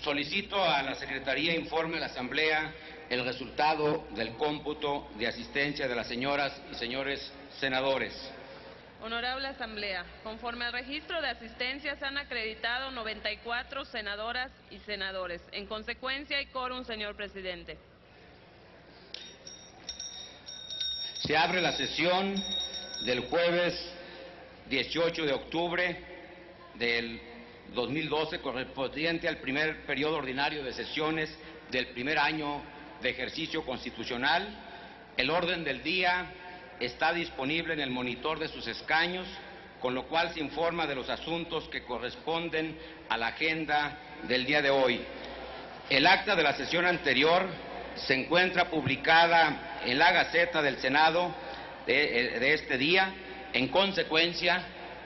Solicito a la Secretaría informe a la Asamblea el resultado del cómputo de asistencia de las señoras y señores senadores. Honorable Asamblea, conforme al registro de asistencia se han acreditado 94 senadoras y senadores. En consecuencia, hay quórum, señor presidente. Se abre la sesión del jueves 18 de octubre del 2012, correspondiente al primer periodo ordinario de sesiones del primer año de ejercicio constitucional. El orden del día está disponible en el monitor de sus escaños, con lo cual se informa de los asuntos que corresponden a la agenda del día de hoy. El acta de la sesión anterior se encuentra publicada en la Gaceta del Senado de este día. En consecuencia,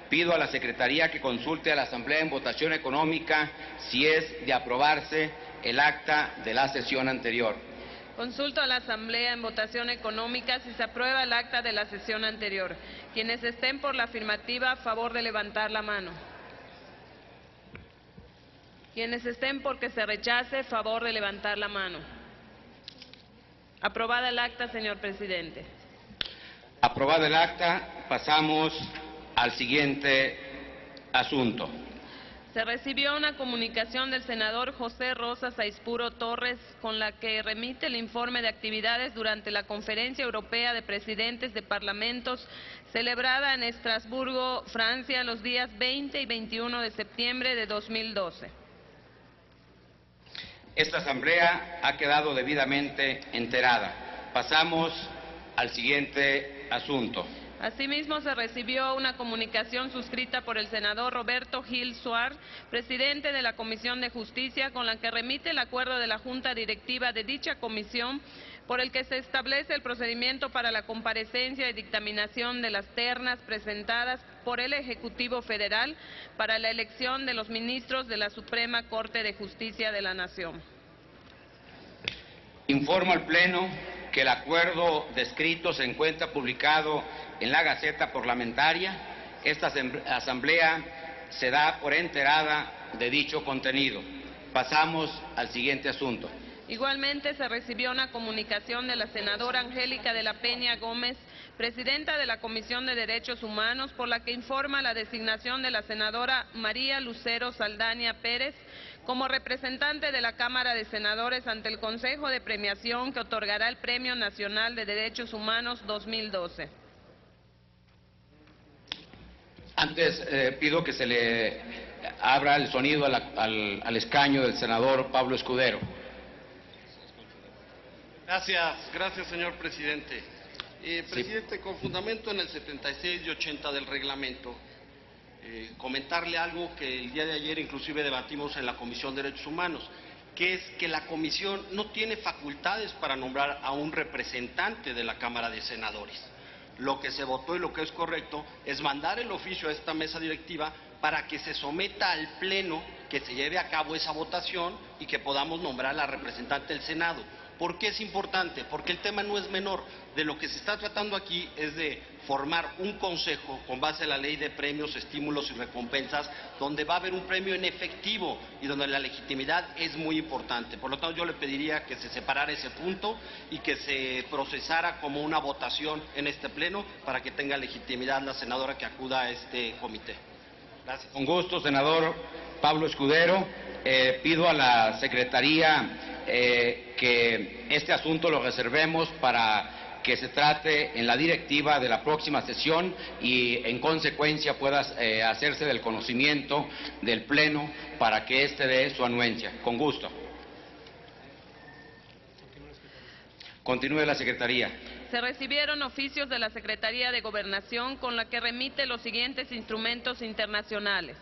pido a la Secretaría que consulte a la Asamblea en votación económica si es de aprobarse el acta de la sesión anterior. Consulto a la Asamblea en votación económica si se aprueba el acta de la sesión anterior. Quienes estén por la afirmativa, a favor de levantar la mano. Quienes estén por que se rechace, a favor de levantar la mano. Aprobada el acta, señor presidente. Aprobada el acta, pasamos al siguiente asunto. Se recibió una comunicación del senador José Rosa Saispuro Torres con la que remite el informe de actividades durante la Conferencia Europea de Presidentes de Parlamentos celebrada en Estrasburgo, Francia, los días 20 y 21 de septiembre de 2012. Esta Asamblea ha quedado debidamente enterada. Pasamos al siguiente asunto. Asimismo, se recibió una comunicación suscrita por el senador Roberto Gil Suar, presidente de la Comisión de Justicia, con la que remite el acuerdo de la Junta Directiva de dicha comisión, por el que se establece el procedimiento para la comparecencia y dictaminación de las ternas presentadas por el Ejecutivo Federal para la elección de los ministros de la Suprema Corte de Justicia de la Nación. Informo al Pleno que el acuerdo descrito se encuentra publicado en la Gaceta Parlamentaria. Esta Asamblea se da por enterada de dicho contenido. Pasamos al siguiente asunto. Igualmente se recibió una comunicación de la senadora Angélica de la Peña Gómez, presidenta de la Comisión de Derechos Humanos, por la que informa la designación de la senadora María Lucero Saldaña Pérez como representante de la Cámara de Senadores ante el Consejo de Premiación que otorgará el Premio Nacional de Derechos Humanos 2012. Antes pido que se le abra el sonido al escaño del senador Pablo Escudero. Gracias, señor presidente. Presidente, con fundamento en el 76 y 80 del reglamento, comentarle algo que el día de ayer inclusive debatimos en la Comisión de Derechos Humanos, que es que la Comisión no tiene facultades para nombrar a un representante de la Cámara de Senadores. Lo que se votó y lo que es correcto es mandar el oficio a esta mesa directiva para que se someta al Pleno, que se lleve a cabo esa votación y que podamos nombrar a la representante del Senado. ¿Por qué es importante? Porque el tema no es menor. De lo que se está tratando aquí es de formar un consejo con base a la ley de premios, estímulos y recompensas, donde va a haber un premio en efectivo y donde la legitimidad es muy importante. Por lo tanto, yo le pediría que se separara ese punto y que se procesara como una votación en este pleno para que tenga legitimidad la senadora que acuda a este comité. Gracias. Con gusto, senador Pablo Escudero. Pido a la Secretaría que este asunto lo reservemos para que se trate en la directiva de la próxima sesión y en consecuencia pueda hacerse del conocimiento del Pleno para que éste dé su anuencia. Con gusto. Continúe la Secretaría. Se recibieron oficios de la Secretaría de Gobernación con la que remite los siguientes instrumentos internacionales.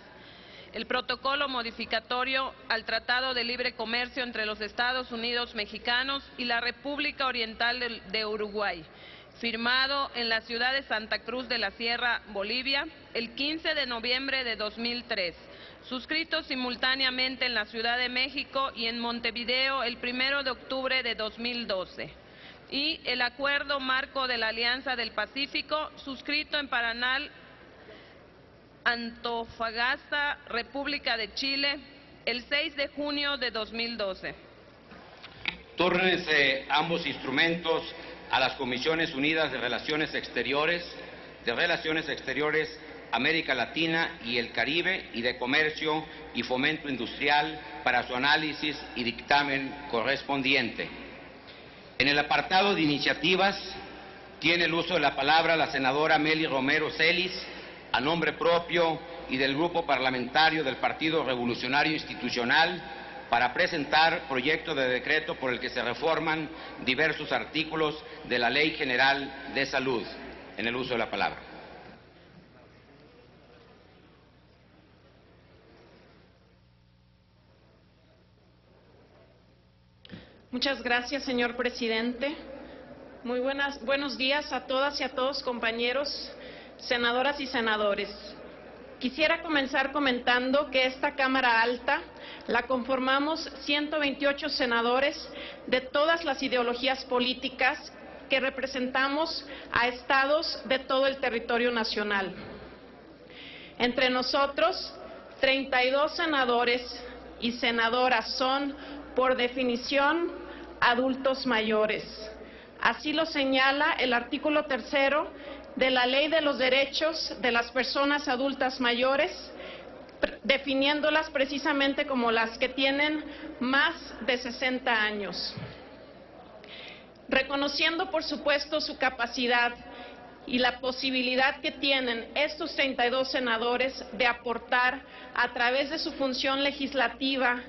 El protocolo modificatorio al Tratado de Libre Comercio entre los Estados Unidos mexicanos y la República Oriental de Uruguay, firmado en la ciudad de Santa Cruz de la Sierra, Bolivia, el 15 de noviembre de 2003, suscrito simultáneamente en la Ciudad de México y en Montevideo el 1 de octubre de 2012. Y el Acuerdo Marco de la Alianza del Pacífico, suscrito en Paraná, Antofagasta, República de Chile, el 6 de junio de 2012. Túrnense ambos instrumentos a las Comisiones Unidas de Relaciones Exteriores, América Latina y el Caribe y de Comercio y Fomento Industrial para su análisis y dictamen correspondiente. En el apartado de iniciativas tiene el uso de la palabra la senadora Mely Romero Celis, a nombre propio y del Grupo Parlamentario del Partido Revolucionario Institucional, para presentar proyecto de decreto por el que se reforman diversos artículos de la Ley General de Salud. En el uso de la palabra. Muchas gracias, señor presidente. Buenos días a todas y a todos, compañeros, senadoras y senadores. Quisiera comenzar comentando que esta Cámara Alta la conformamos 128 senadores de todas las ideologías políticas que representamos a estados de todo el territorio nacional. Entre nosotros, 32 senadores y senadoras son, por definición, adultos mayores. Así lo señala el artículo 3º de la Ley de los Derechos de las Personas Adultas Mayores, definiéndolas precisamente como las que tienen más de 60 años. Reconociendo, por supuesto, su capacidad y la posibilidad que tienen estos 32 senadores de aportar a través de su función legislativa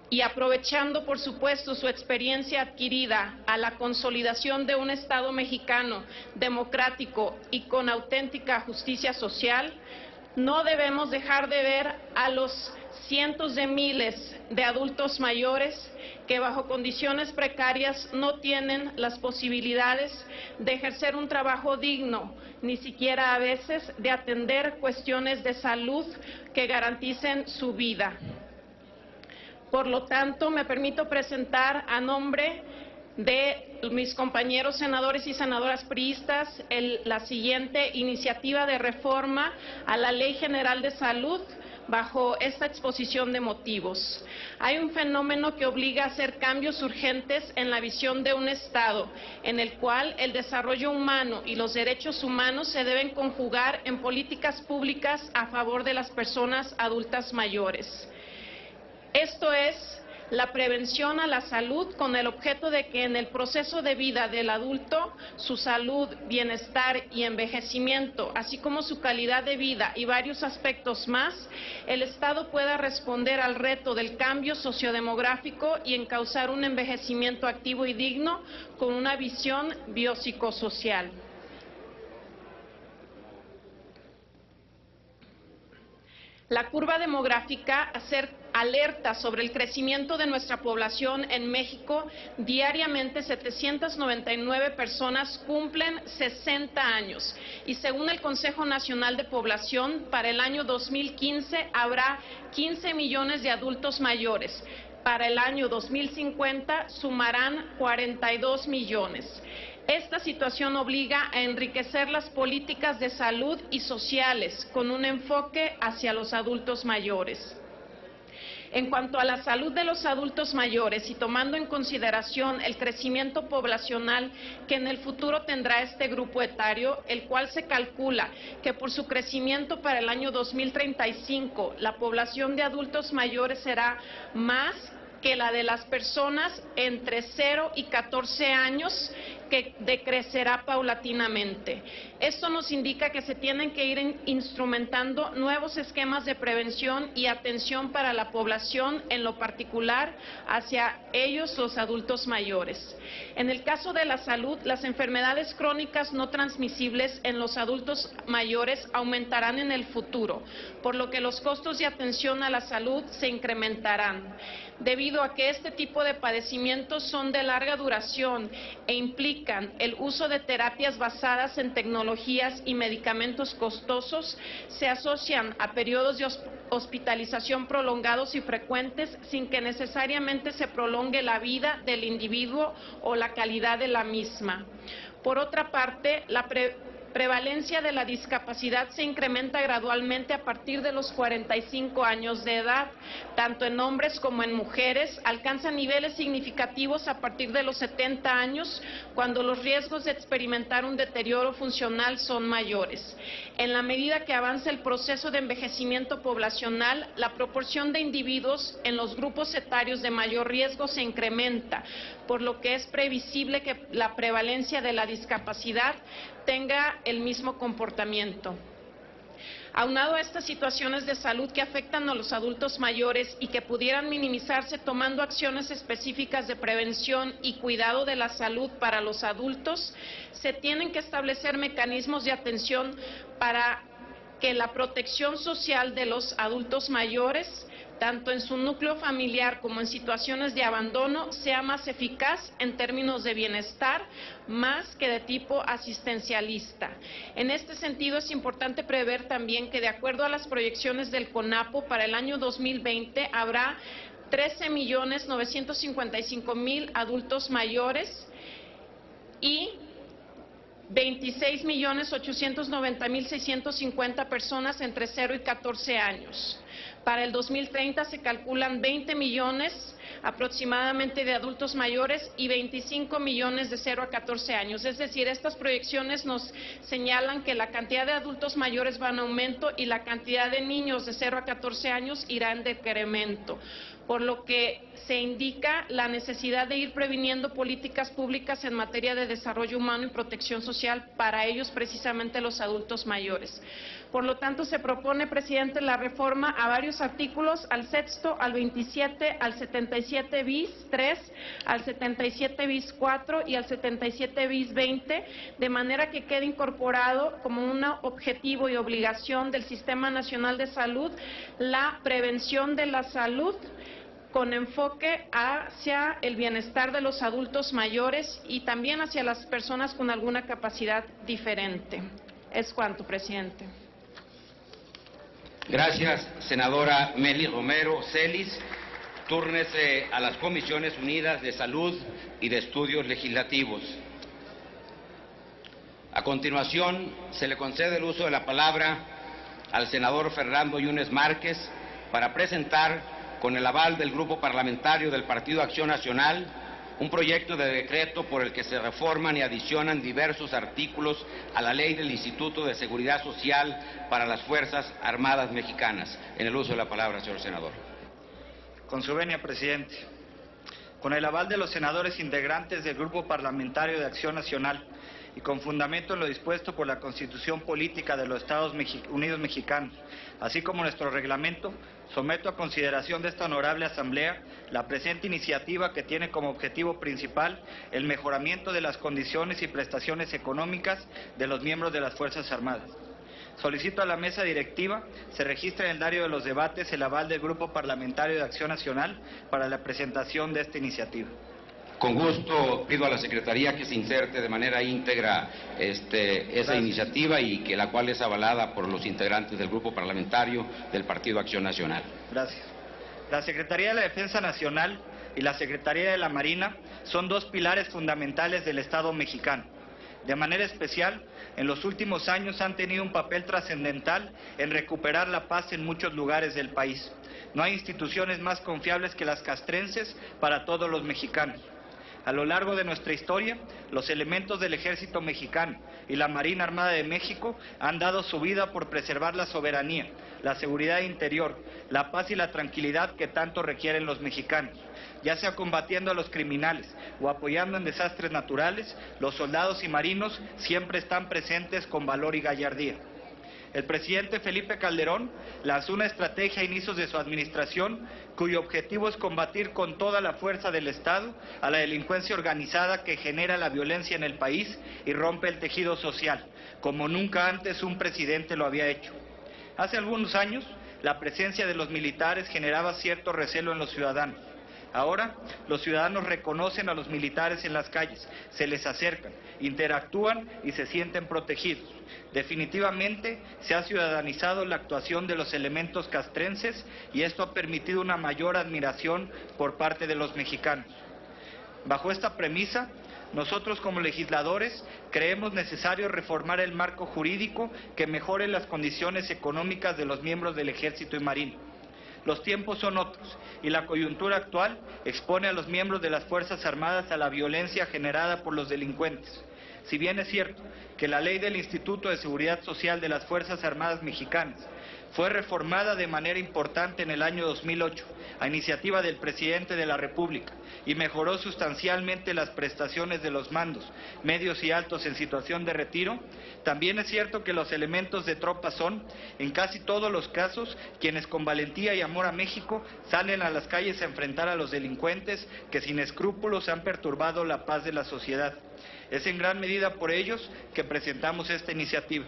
y aprovechando, por supuesto, su experiencia adquirida a la consolidación de un Estado mexicano democrático y con auténtica justicia social, no debemos dejar de ver a los cientos de miles de adultos mayores que bajo condiciones precarias no tienen las posibilidades de ejercer un trabajo digno, ni siquiera a veces de atender cuestiones de salud que garanticen su vida. Por lo tanto, me permito presentar a nombre de mis compañeros senadores y senadoras priistas la siguiente iniciativa de reforma a la Ley General de Salud bajo esta exposición de motivos. Hay un fenómeno que obliga a hacer cambios urgentes en la visión de un Estado, en el cual el desarrollo humano y los derechos humanos se deben conjugar en políticas públicas a favor de las personas adultas mayores. Esto es la prevención a la salud con el objeto de que en el proceso de vida del adulto, su salud, bienestar y envejecimiento, así como su calidad de vida y varios aspectos más, el Estado pueda responder al reto del cambio sociodemográfico y encauzar un envejecimiento activo y digno con una visión biopsicosocial. La curva demográfica alerta sobre el crecimiento de nuestra población en México. Diariamente 799 personas cumplen 60 años y según el Consejo Nacional de Población, para el año 2015 habrá 15 millones de adultos mayores. Para el año 2050 sumarán 42 millones. Esta situación obliga a enriquecer las políticas de salud y sociales con un enfoque hacia los adultos mayores. En cuanto a la salud de los adultos mayores y tomando en consideración el crecimiento poblacional que en el futuro tendrá este grupo etario, el cual se calcula que por su crecimiento para el año 2035 la población de adultos mayores será más que la de las personas entre 0 y 14 años, que decrecerá paulatinamente. Esto nos indica que se tienen que ir instrumentando nuevos esquemas de prevención y atención para la población, en lo particular hacia ellos, los adultos mayores. En el caso de la salud, las enfermedades crónicas no transmisibles en los adultos mayores aumentarán en el futuro, por lo que los costos de atención a la salud se incrementarán. Debido a que este tipo de padecimientos son de larga duración e implican el uso de terapias basadas en tecnologías y medicamentos costosos, se asocian a periodos de hospitalización prolongados y frecuentes sin que necesariamente se prolongue la vida del individuo o la calidad de la misma. Por otra parte, prevalencia de la discapacidad se incrementa gradualmente a partir de los 45 años de edad, tanto en hombres como en mujeres, alcanza niveles significativos a partir de los 70 años, cuando los riesgos de experimentar un deterioro funcional son mayores. En la medida que avanza el proceso de envejecimiento poblacional, la proporción de individuos en los grupos etarios de mayor riesgo se incrementa, por lo que es previsible que la prevalencia de la discapacidad tenga el mismo comportamiento. Aunado a estas situaciones de salud que afectan a los adultos mayores y que pudieran minimizarse tomando acciones específicas de prevención y cuidado de la salud para los adultos, se tienen que establecer mecanismos de atención para que la protección social de los adultos mayores, tanto en su núcleo familiar como en situaciones de abandono, sea más eficaz en términos de bienestar, más que de tipo asistencialista. En este sentido, es importante prever también que, de acuerdo a las proyecciones del CONAPO, para el año 2020 habrá 13.955.000 adultos mayores y 26.890.650 personas entre 0 y 14 años. Para el 2030 se calculan 20 millones aproximadamente de adultos mayores y 25 millones de 0 a 14 años. Es decir, estas proyecciones nos señalan que la cantidad de adultos mayores va en aumento y la cantidad de niños de 0 a 14 años irá en decremento, por lo que se indica la necesidad de ir previniendo políticas públicas en materia de desarrollo humano y protección social para ellos, precisamente los adultos mayores. Por lo tanto, se propone, presidente, la reforma a varios artículos, al 6º, al 27, al 77 bis 3, al 77 bis 4 y al 77 bis 20, de manera que quede incorporado como un objetivo y obligación del Sistema Nacional de Salud la prevención de la salud, con enfoque hacia el bienestar de los adultos mayores y también hacia las personas con alguna capacidad diferente. Es cuanto, presidente. Gracias, senadora Meli Romero Celis. Túrnese a las Comisiones Unidas de Salud y de Estudios Legislativos. A continuación, se le concede el uso de la palabra al senador Fernando Yunes Márquez para presentar, con el aval del Grupo Parlamentario del Partido Acción Nacional, un proyecto de decreto por el que se reforman y adicionan diversos artículos a la Ley del Instituto de Seguridad Social para las Fuerzas Armadas Mexicanas. En el uso de la palabra, señor senador. Con su venia, presidente. Con el aval de los senadores integrantes del Grupo Parlamentario de Acción Nacional y con fundamento en lo dispuesto por la Constitución Política de los Estados Unidos Mexicanos, así como nuestro reglamento, someto a consideración de esta honorable Asamblea la presente iniciativa que tiene como objetivo principal el mejoramiento de las condiciones y prestaciones económicas de los miembros de las Fuerzas Armadas. Solicito a la mesa directiva se registre en el diario de los debates el aval del Grupo Parlamentario de Acción Nacional para la presentación de esta iniciativa. Con gusto pido a la Secretaría que se inserte de manera íntegra esa iniciativa y que la cual es avalada por los integrantes del Grupo Parlamentario del Partido Acción Nacional. Gracias. La Secretaría de la Defensa Nacional y la Secretaría de la Marina son dos pilares fundamentales del Estado mexicano. De manera especial, en los últimos años han tenido un papel trascendental en recuperar la paz en muchos lugares del país. No hay instituciones más confiables que las castrenses para todos los mexicanos. A lo largo de nuestra historia, los elementos del Ejército Mexicano y la Marina Armada de México han dado su vida por preservar la soberanía, la seguridad interior, la paz y la tranquilidad que tanto requieren los mexicanos. Ya sea combatiendo a los criminales o apoyando en desastres naturales, los soldados y marinos siempre están presentes con valor y gallardía. El presidente Felipe Calderón lanzó una estrategia a inicios de su administración cuyo objetivo es combatir con toda la fuerza del Estado a la delincuencia organizada que genera la violencia en el país y rompe el tejido social, como nunca antes un presidente lo había hecho. Hace algunos años, la presencia de los militares generaba cierto recelo en los ciudadanos. Ahora, los ciudadanos reconocen a los militares en las calles, se les acercan, interactúan y se sienten protegidos. Definitivamente se ha ciudadanizado la actuación de los elementos castrenses y esto ha permitido una mayor admiración por parte de los mexicanos. Bajo esta premisa, nosotros como legisladores creemos necesario reformar el marco jurídico que mejore las condiciones económicas de los miembros del Ejército y Marina. Los tiempos son otros y la coyuntura actual expone a los miembros de las Fuerzas Armadas a la violencia generada por los delincuentes. Si bien es cierto que la ley del Instituto de Seguridad Social de las Fuerzas Armadas Mexicanas fue reformada de manera importante en el año 2008 a iniciativa del Presidente de la República y mejoró sustancialmente las prestaciones de los mandos medios y altos en situación de retiro, también es cierto que los elementos de tropa son, en casi todos los casos, quienes con valentía y amor a México salen a las calles a enfrentar a los delincuentes que sin escrúpulos han perturbado la paz de la sociedad. Es en gran medida por ellos que presentamos esta iniciativa.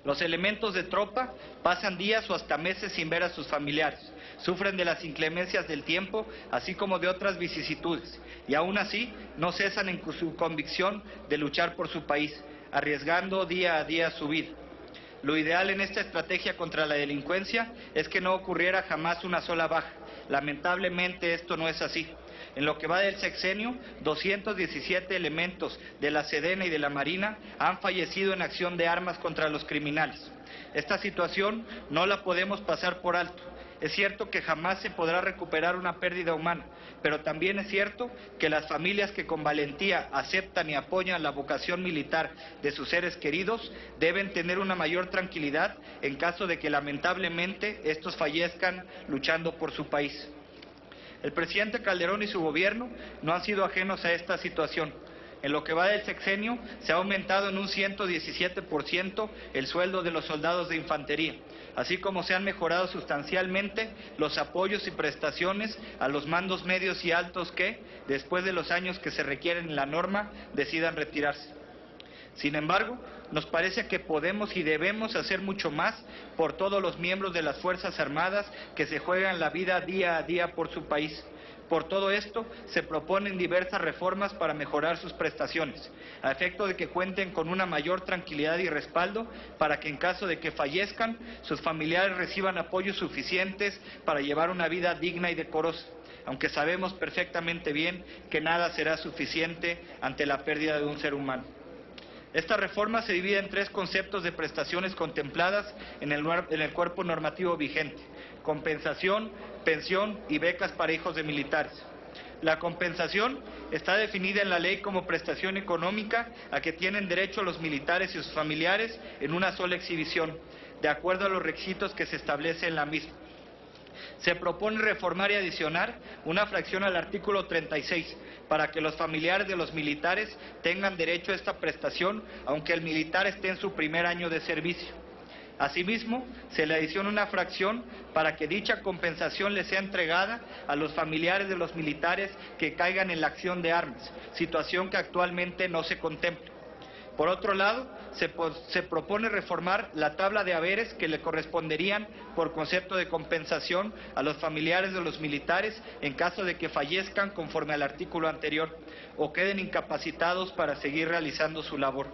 Los elementos de tropa pasan días o hasta meses sin ver a sus familiares, sufren de las inclemencias del tiempo, así como de otras vicisitudes, y aún así no cesan en su convicción de luchar por su país, arriesgando día a día su vida. Lo ideal en esta estrategia contra la delincuencia es que no ocurriera jamás una sola baja. Lamentablemente esto no es así. En lo que va del sexenio, 217 elementos de la Sedena y de la Marina han fallecido en acción de armas contra los criminales. Esta situación no la podemos pasar por alto. Es cierto que jamás se podrá recuperar una pérdida humana, pero también es cierto que las familias que con valentía aceptan y apoyan la vocación militar de sus seres queridos deben tener una mayor tranquilidad en caso de que lamentablemente estos fallezcan luchando por su país. El presidente Calderón y su gobierno no han sido ajenos a esta situación. En lo que va del sexenio, se ha aumentado en un 117% el sueldo de los soldados de infantería, así como se han mejorado sustancialmente los apoyos y prestaciones a los mandos medios y altos que, después de los años que se requieren en la norma, decidan retirarse. Sin embargo, nos parece que podemos y debemos hacer mucho más por todos los miembros de las Fuerzas Armadas que se juegan la vida día a día por su país. Por todo esto, se proponen diversas reformas para mejorar sus prestaciones, a efecto de que cuenten con una mayor tranquilidad y respaldo para que en caso de que fallezcan, sus familiares reciban apoyos suficientes para llevar una vida digna y decorosa, aunque sabemos perfectamente bien que nada será suficiente ante la pérdida de un ser humano. Esta reforma se divide en tres conceptos de prestaciones contempladas en el cuerpo normativo vigente: compensación, pensión y becas para hijos de militares. La compensación está definida en la ley como prestación económica a que tienen derecho los militares y sus familiares en una sola exhibición, de acuerdo a los requisitos que se establece en la misma. Se propone reformar y adicionar una fracción al artículo 36 para que los familiares de los militares tengan derecho a esta prestación, aunque el militar esté en su primer año de servicio. Asimismo, se le adiciona una fracción para que dicha compensación le sea entregada a los familiares de los militares que caigan en la acción de armas, situación que actualmente no se contempla. Por otro lado, se propone reformar la tabla de haberes que le corresponderían por concepto de compensación a los familiares de los militares en caso de que fallezcan conforme al artículo anterior o queden incapacitados para seguir realizando su labor.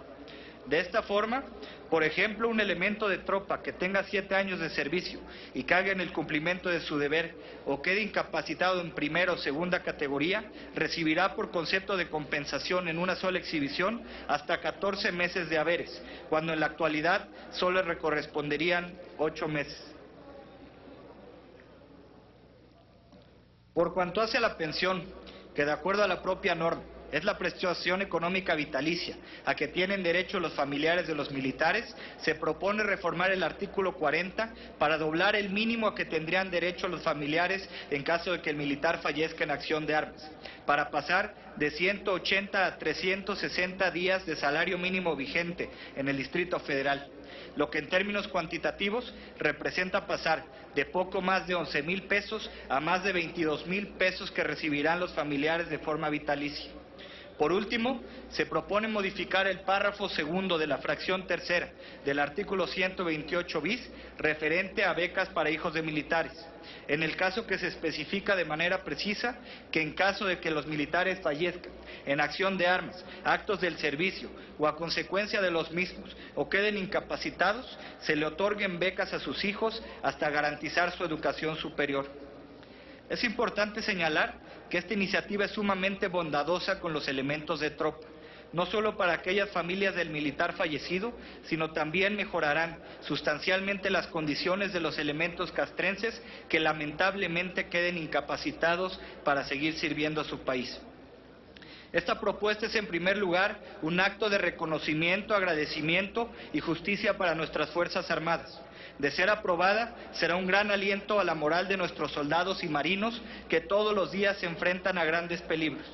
De esta forma, por ejemplo, un elemento de tropa que tenga 7 años de servicio y caiga en el cumplimiento de su deber o quede incapacitado en primera o segunda categoría, recibirá por concepto de compensación en una sola exhibición hasta 14 meses de haberes, cuando en la actualidad solo le corresponderían 8 meses. Por cuanto hace a la pensión, que de acuerdo a la propia norma, es la prestación económica vitalicia a que tienen derecho los familiares de los militares, se propone reformar el artículo 40 para doblar el mínimo a que tendrían derecho los familiares en caso de que el militar fallezca en acción de armas, para pasar de 180 a 360 días de salario mínimo vigente en el Distrito Federal, lo que en términos cuantitativos representa pasar de poco más de 11,000 pesos a más de 22,000 pesos que recibirán los familiares de forma vitalicia. Por último, se propone modificar el párrafo segundo de la fracción tercera del artículo 128 bis referente a becas para hijos de militares, en el caso que se especifica de manera precisa que en caso de que los militares fallezcan en acción de armas, actos del servicio o a consecuencia de los mismos o queden incapacitados, se le otorguen becas a sus hijos hasta garantizar su educación superior. Es importante señalar que esta iniciativa es sumamente bondadosa con los elementos de tropa, no solo para aquellas familias del militar fallecido, sino también mejorarán sustancialmente las condiciones de los elementos castrenses que lamentablemente queden incapacitados para seguir sirviendo a su país. Esta propuesta es, en primer lugar, un acto de reconocimiento, agradecimiento y justicia para nuestras Fuerzas Armadas. De ser aprobada, será un gran aliento a la moral de nuestros soldados y marinos que todos los días se enfrentan a grandes peligros.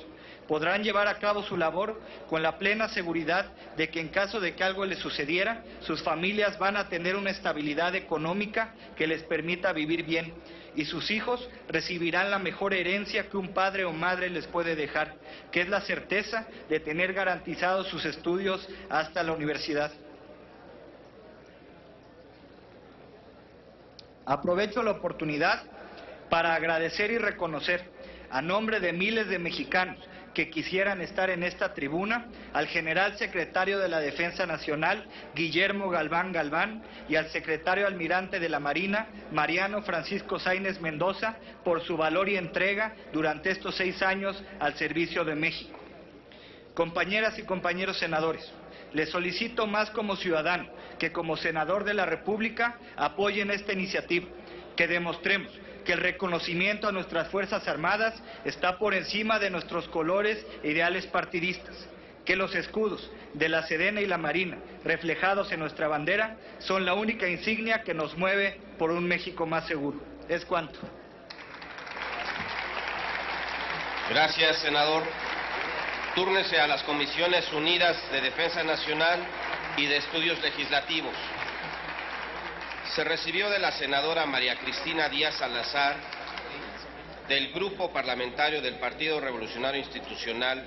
Podrán llevar a cabo su labor con la plena seguridad de que en caso de que algo les sucediera, sus familias van a tener una estabilidad económica que les permita vivir bien, y sus hijos recibirán la mejor herencia que un padre o madre les puede dejar, que es la certeza de tener garantizados sus estudios hasta la universidad. Aprovecho la oportunidad para agradecer y reconocer, a nombre de miles de mexicanos que quisieran estar en esta tribuna, al general secretario de la Defensa Nacional, Guillermo Galván Galván, y al secretario almirante de la Marina, Mariano Francisco Sáenz Mendoza, por su valor y entrega durante estos 6 años al servicio de México. Compañeras y compañeros senadores, les solicito más como ciudadano que como senador de la República apoyen esta iniciativa, que demostremos que el reconocimiento a nuestras Fuerzas Armadas está por encima de nuestros colores e ideales partidistas, que los escudos de la Sedena y la Marina, reflejados en nuestra bandera, son la única insignia que nos mueve por un México más seguro. Es cuanto. Gracias, senador. Túrnese a las Comisiones Unidas de Defensa Nacional y de Estudios Legislativos. Se recibió de la senadora María Cristina Díaz Salazar, del Grupo Parlamentario del Partido Revolucionario Institucional,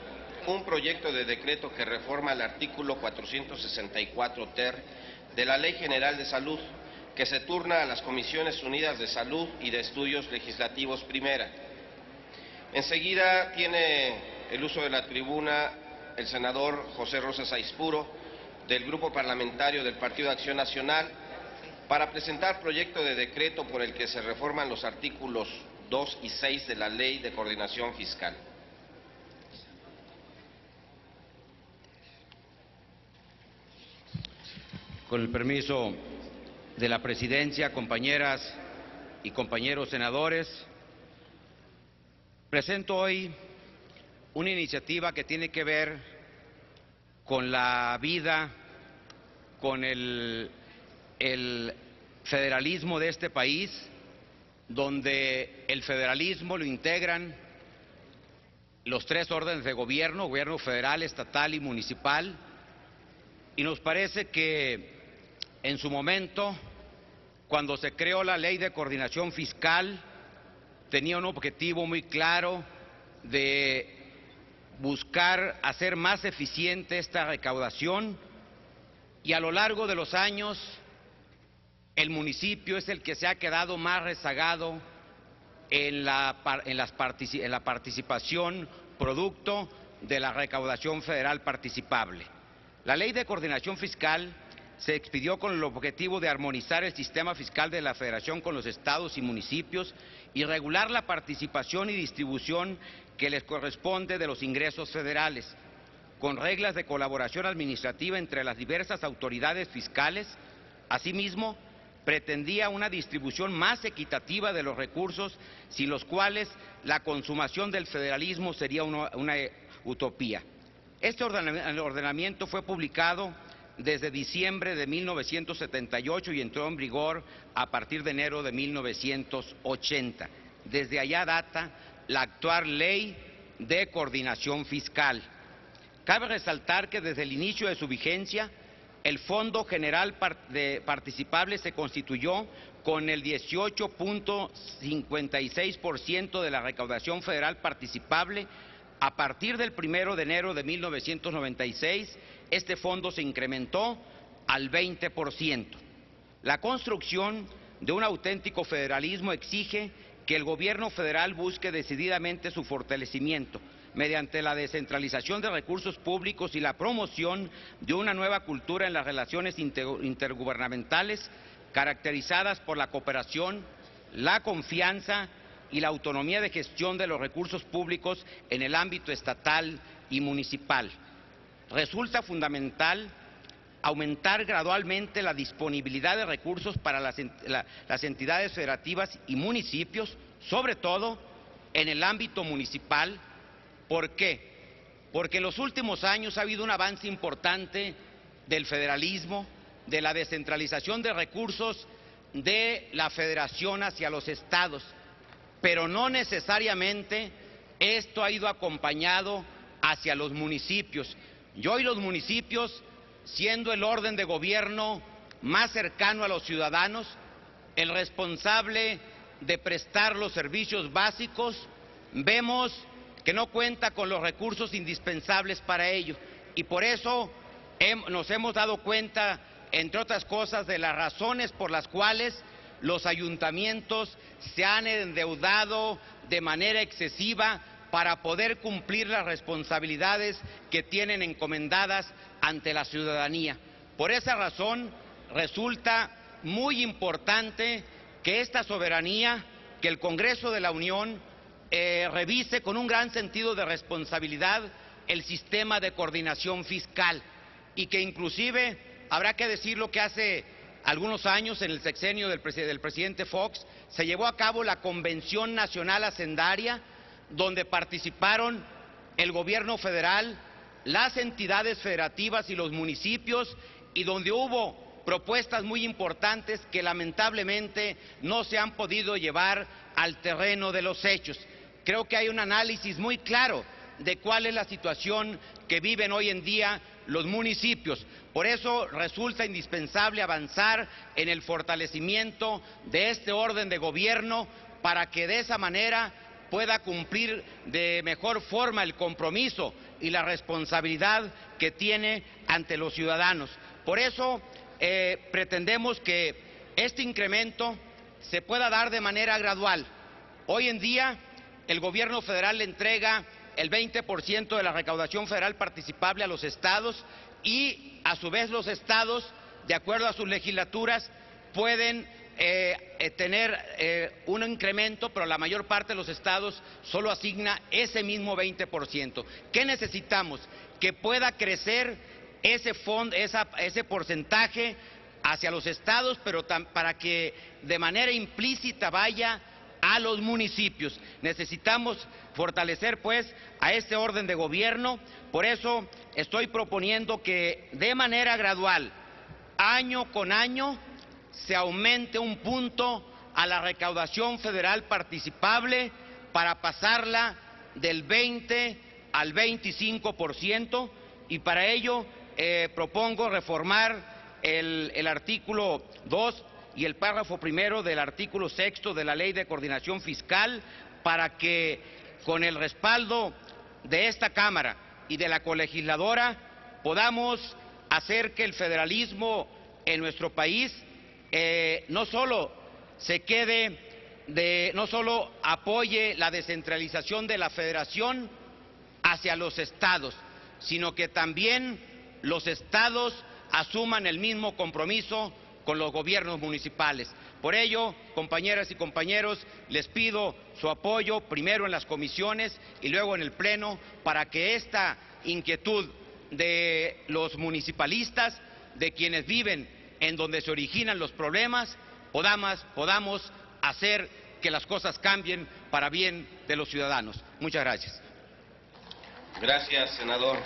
un proyecto de decreto que reforma el artículo 464 ter de la Ley General de Salud, que se turna a las Comisiones Unidas de Salud y de Estudios Legislativos primera. Enseguida tiene el uso de la tribuna el senador José Rosa Saizpuro, del Grupo Parlamentario del Partido de Acción Nacional, para presentar proyecto de decreto por el que se reforman los artículos 2 y 6 de la Ley de Coordinación Fiscal. Con el permiso de la Presidencia, compañeras y compañeros senadores, presento hoy una iniciativa que tiene que ver con la vida, con el federalismo de este país, donde el federalismo lo integran los 3 órdenes de gobierno, gobierno federal, estatal y municipal, y nos parece que en su momento, cuando se creó la Ley de Coordinación Fiscal, tenía un objetivo muy claro de buscar hacer más eficiente esta recaudación, y a lo largo de los años el municipio es el que se ha quedado más rezagado en la participación producto de la recaudación federal participable. La Ley de Coordinación Fiscal se expidió con el objetivo de armonizar el sistema fiscal de la Federación con los estados y municipios y regular la participación y distribución que les corresponde de los ingresos federales, con reglas de colaboración administrativa entre las diversas autoridades fiscales. Asimismo, pretendía una distribución más equitativa de los recursos, sin los cuales la consumación del federalismo sería una utopía. Este ordenamiento fue publicado desde diciembre de 1978 y entró en vigor a partir de enero de 1980. Desde allá data la actual Ley de Coordinación Fiscal. Cabe resaltar que desde el inicio de su vigencia, el Fondo General Participable se constituyó con el 18.56% de la recaudación federal participable. A partir del 1 de enero de 1996, este fondo se incrementó al 20%. La construcción de un auténtico federalismo exige que el gobierno federal busque decididamente su fortalecimiento mediante la descentralización de recursos públicos y la promoción de una nueva cultura en las relaciones intergubernamentales caracterizadas por la cooperación, la confianza y la autonomía de gestión de los recursos públicos en el ámbito estatal y municipal. Resulta fundamental aumentar gradualmente la disponibilidad de recursos para las entidades federativas y municipios, sobre todo en el ámbito municipal. ¿Por qué? Porque en los últimos años ha habido un avance importante del federalismo, de la descentralización de recursos de la federación hacia los estados, pero no necesariamente esto ha ido acompañado hacia los municipios. Y hoy los municipios, siendo el orden de gobierno más cercano a los ciudadanos, el responsable de prestar los servicios básicos, vemos que no cuenta con los recursos indispensables para ello. Y por eso nos hemos dado cuenta, entre otras cosas, de las razones por las cuales los ayuntamientos se han endeudado de manera excesiva para poder cumplir las responsabilidades que tienen encomendadas ante la ciudadanía. Por esa razón, resulta muy importante que esta soberanía, que el Congreso de la Unión revise con un gran sentido de responsabilidad el sistema de coordinación fiscal, y que inclusive habrá que decirlo que hace algunos años, en el sexenio del presidente Fox, se llevó a cabo la Convención Nacional Hacendaria, donde participaron el gobierno federal, las entidades federativas y los municipios, y donde hubo propuestas muy importantes que lamentablemente no se han podido llevar al terreno de los hechos. Creo que hay un análisis muy claro de cuál es la situación que viven hoy en día los municipios. Por eso resulta indispensable avanzar en el fortalecimiento de este orden de gobierno para que de esa manera pueda cumplir de mejor forma el compromiso y la responsabilidad que tiene ante los ciudadanos. Por eso pretendemos que este incremento se pueda dar de manera gradual. Hoy en día el gobierno federal le entrega el 20% de la recaudación federal participable a los estados, y a su vez los estados, de acuerdo a sus legislaturas, pueden tener un incremento, pero la mayor parte de los estados solo asigna ese mismo 20%. ¿Qué necesitamos? Que pueda crecer ese porcentaje hacia los estados, pero para que de manera implícita vaya a los municipios. Necesitamos fortalecer pues a este orden de gobierno. Por eso estoy proponiendo que de manera gradual, año con año, se aumente un punto a la recaudación federal participable para pasarla del 20 al 25%, y para ello propongo reformar el artículo 2 y el párrafo primero del artículo 6 de la Ley de Coordinación Fiscal, para que con el respaldo de esta Cámara y de la colegisladora podamos hacer que el federalismo en nuestro país no solo apoye la descentralización de la federación hacia los estados, sino que también los estados asuman el mismo compromiso con los gobiernos municipales. Por ello, compañeras y compañeros, les pido su apoyo primero en las comisiones y luego en el Pleno, para que esta inquietud de los municipalistas, de quienes viven en donde se originan los problemas, podamos hacer que las cosas cambien para bien de los ciudadanos. Muchas gracias. Gracias, senador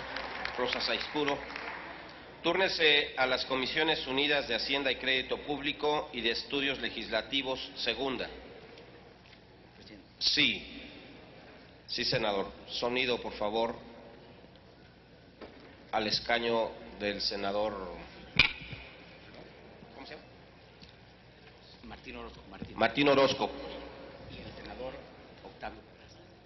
Rosas Aispuro. Túrnese a las Comisiones Unidas de Hacienda y Crédito Público y de Estudios Legislativos, segunda. Sí. Sí, senador. Sonido, por favor, al escaño del senador. ¿Cómo se llama? Martín Orozco. Y el senador Octavio.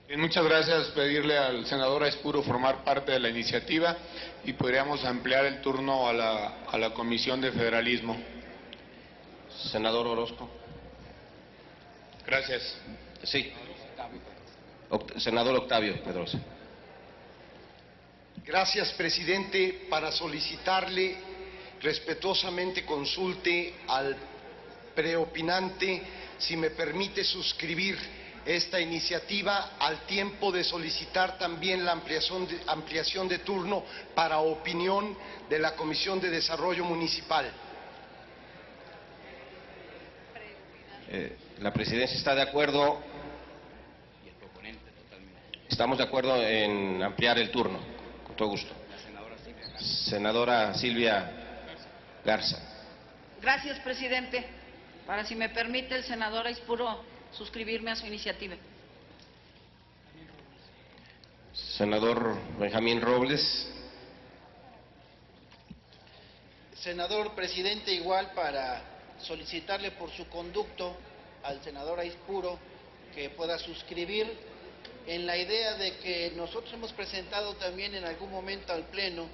Bien, muchas gracias. Pedirle al senador Aispuro formar parte de la iniciativa, y podríamos ampliar el turno a la Comisión de Federalismo. Senador Orozco. Gracias. Sí. Senador Octavio Pedrosa. Gracias, presidente. Para solicitarle respetuosamente consulte al preopinante si me permite suscribir esta iniciativa al tiempo de solicitar también la ampliación de turno para opinión de la Comisión de Desarrollo Municipal. La presidencia está de acuerdo. Estamos de acuerdo en ampliar el turno, con todo gusto. Senadora Silvia Garza. Gracias, presidente. Para, si me permite, el senador Aispuro suscribirme a su iniciativa. Senador Benjamín Robles. Senador presidente, igual para solicitarle por su conducto al senador Aispuro que pueda suscribir en la idea de que nosotros hemos presentado también en algún momento al Pleno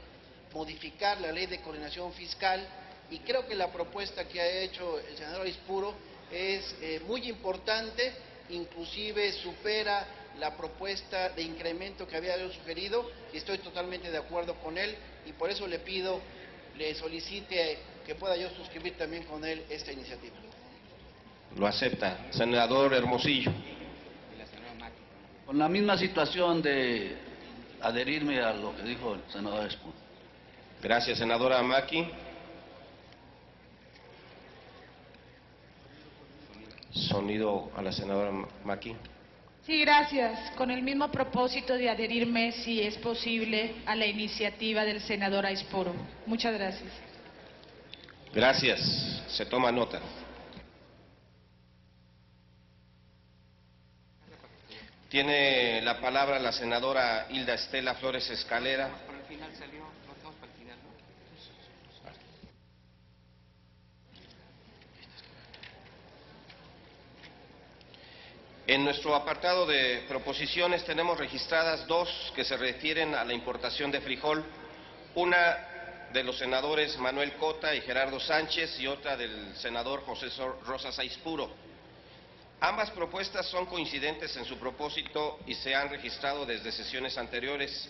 modificar la ley de coordinación fiscal, y creo que la propuesta que ha hecho el senador Aispuro es muy importante, inclusive supera la propuesta de incremento que había yo sugerido, y estoy totalmente de acuerdo con él, y por eso le pido, le solicite que pueda yo suscribir también con él esta iniciativa. Lo acepta. Senador Hermosillo. Con la misma situación de adherirme a lo que dijo el senador Aispuro. Gracias, senadora Maki. Sonido a la senadora Maki. Sí, gracias. Con el mismo propósito de adherirme, si es posible, a la iniciativa del senador Aispuro. Muchas gracias. Gracias. Se toma nota. Tiene la palabra la senadora Hilda Estela Flores Escalera. En nuestro apartado de proposiciones tenemos registradas dos que se refieren a la importación de frijol, una de los senadores Manuel Cota y Gerardo Sánchez y otra del senador José Rosas Aispuro. Ambas propuestas son coincidentes en su propósito y se han registrado desde sesiones anteriores,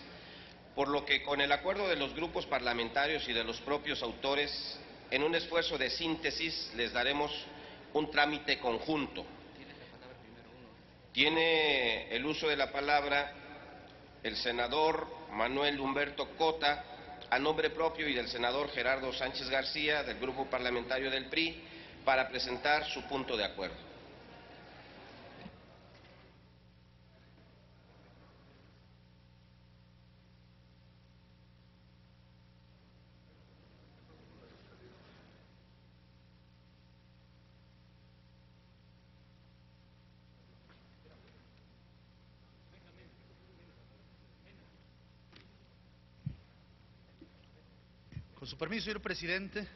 por lo que con el acuerdo de los grupos parlamentarios y de los propios autores, en un esfuerzo de síntesis les daremos un trámite conjunto. Tiene el uso de la palabra el senador Manuel Humberto Cota, a nombre propio, y del senador Gerardo Sánchez García, del grupo parlamentario del PRI, para presentar su punto de acuerdo. Con su permiso, señor presidente,